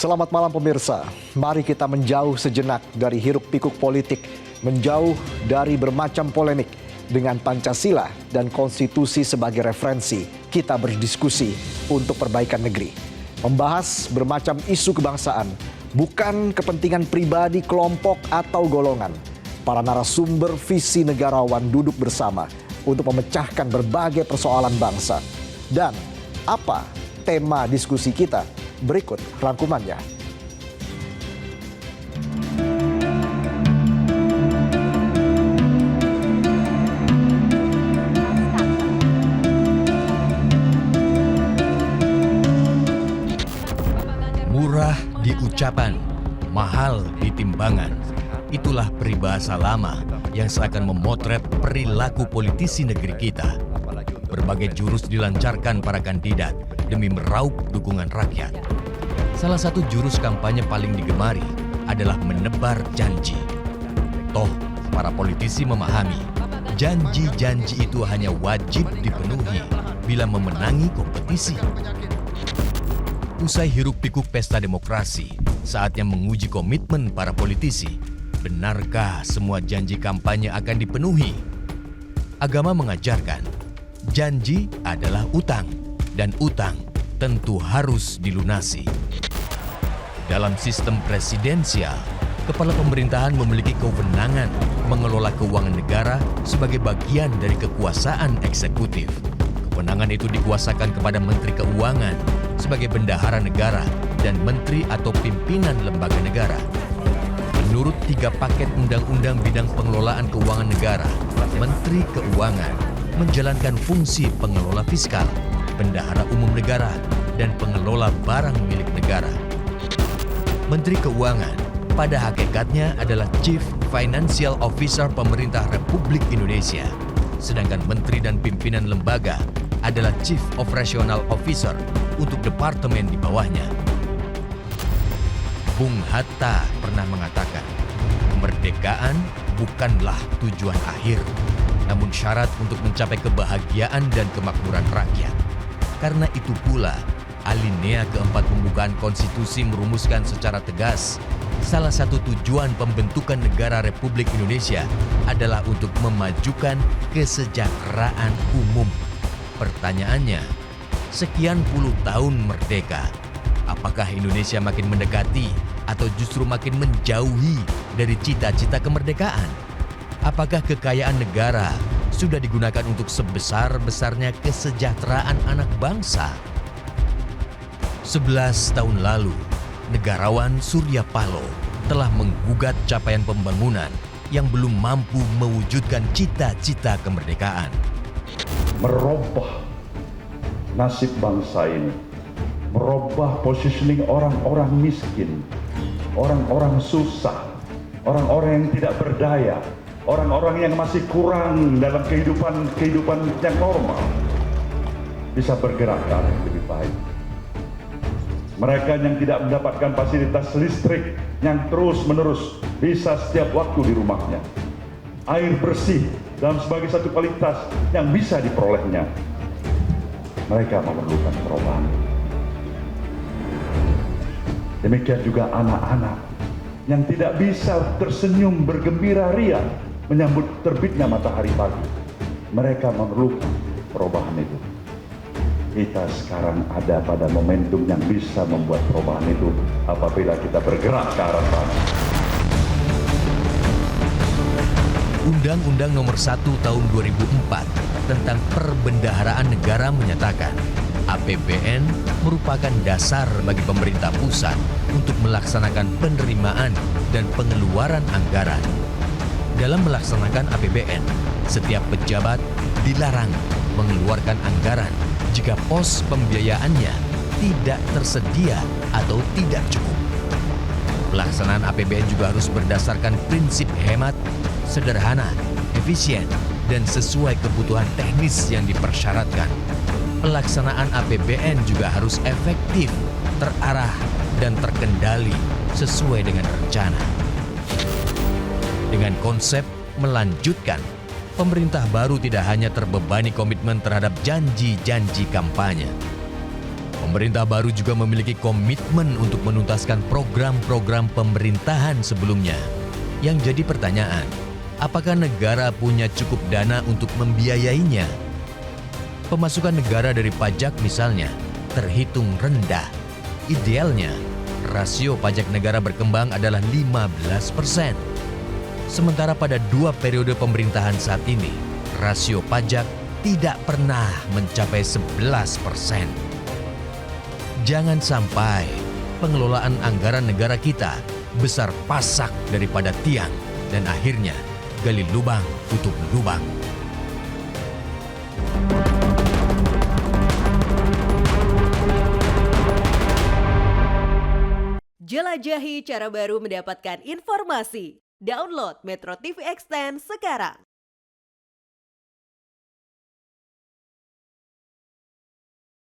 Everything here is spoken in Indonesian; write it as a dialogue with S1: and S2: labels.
S1: Selamat malam pemirsa, mari kita menjauh sejenak dari hiruk-pikuk politik, menjauh dari bermacam polemik. Dengan Pancasila dan konstitusi sebagai referensi, kita berdiskusi untuk perbaikan negeri. Membahas bermacam isu kebangsaan, bukan kepentingan pribadi, kelompok, atau golongan. Para narasumber visi negarawan duduk bersama untuk memecahkan berbagai persoalan bangsa. Dan apa tema diskusi kita? Berikut rangkumannya.
S2: Murah di ucapan, mahal di timbangan. Itulah peribahasa lama yang seakan memotret perilaku politisi negeri kita. Berbagai jurus dilancarkan para kandidat demi meraup dukungan rakyat. Salah satu jurus kampanye paling digemari adalah menebar janji. Toh, para politisi memahami, janji-janji itu hanya wajib dipenuhi bila memenangi kompetisi. Usai hiruk-pikuk pesta demokrasi, saatnya menguji komitmen para politisi. Benarkah semua janji kampanye akan dipenuhi? Agama mengajarkan, janji adalah utang, dan utang tentu harus dilunasi. Dalam sistem presidensial, kepala pemerintahan memiliki kewenangan mengelola keuangan negara sebagai bagian dari kekuasaan eksekutif. Kewenangan itu dikuasakan kepada Menteri Keuangan sebagai bendahara negara dan menteri atau pimpinan lembaga negara. Menurut 3 paket undang-undang bidang pengelolaan keuangan negara, Menteri Keuangan menjalankan fungsi pengelola fiskal, bendahara umum negara, dan pengelola barang milik negara. Menteri Keuangan pada hakikatnya adalah Chief Financial Officer Pemerintah Republik Indonesia, sedangkan menteri dan pimpinan lembaga adalah Chief Operational Officer untuk departemen di bawahnya. Bung Hatta pernah mengatakan, kemerdekaan bukanlah tujuan akhir, namun syarat untuk mencapai kebahagiaan dan kemakmuran rakyat. Karena itu pula, alinea keempat pembukaan konstitusi merumuskan secara tegas, salah satu tujuan pembentukan negara Republik Indonesia adalah untuk memajukan kesejahteraan umum. Pertanyaannya, sekian puluh tahun merdeka, apakah Indonesia makin mendekati atau justru makin menjauhi dari cita-cita kemerdekaan? Apakah kekayaan negara sudah digunakan untuk sebesar-besarnya kesejahteraan anak bangsa? 11 tahun lalu, negarawan Surya Paloh telah menggugat capaian pembangunan yang belum mampu mewujudkan cita-cita kemerdekaan.
S3: Merubah nasib bangsa ini, merubah positioning orang-orang miskin, orang-orang susah, orang-orang yang tidak berdaya, orang-orang yang masih kurang dalam kehidupan yang normal, bisa bergerak ke arah yang lebih baik. Mereka yang tidak mendapatkan fasilitas listrik yang terus-menerus bisa setiap waktu di rumahnya, air bersih dalam sebagai satu kualitas yang bisa diperolehnya, mereka memerlukan perubahan. Demikian juga anak-anak yang tidak bisa tersenyum bergembira ria menyambut terbitnya matahari pagi, mereka memerlukan perubahan itu. Kita sekarang ada pada momentum yang bisa membuat perubahan itu apabila kita bergerak ke arah sana.
S2: Undang-Undang Nomor 1 Tahun 2004 tentang Perbendaharaan Negara menyatakan APBN merupakan dasar bagi pemerintah pusat untuk melaksanakan penerimaan dan pengeluaran anggaran. Dalam melaksanakan APBN, setiap pejabat dilarang mengeluarkan anggaran jika pos pembiayaannya tidak tersedia atau tidak cukup. Pelaksanaan APBN juga harus berdasarkan prinsip hemat, sederhana, efisien, dan sesuai kebutuhan teknis yang dipersyaratkan. Pelaksanaan APBN juga harus efektif, terarah, dan terkendali sesuai dengan rencana. Dengan konsep melanjutkan, pemerintah baru tidak hanya terbebani komitmen terhadap janji-janji kampanye. Pemerintah baru juga memiliki komitmen untuk menuntaskan program-program pemerintahan sebelumnya. Yang jadi pertanyaan, apakah negara punya cukup dana untuk membiayainya? Pemasukan negara dari pajak misalnya terhitung rendah. Idealnya, rasio pajak negara berkembang adalah 15%. Sementara pada 2 periode pemerintahan saat ini, rasio pajak tidak pernah mencapai 11%. Jangan sampai pengelolaan anggaran negara kita besar pasak daripada tiang dan akhirnya gali lubang tutup lubang.
S4: Jelajahi cara baru mendapatkan informasi. Download Metro TV Extend sekarang.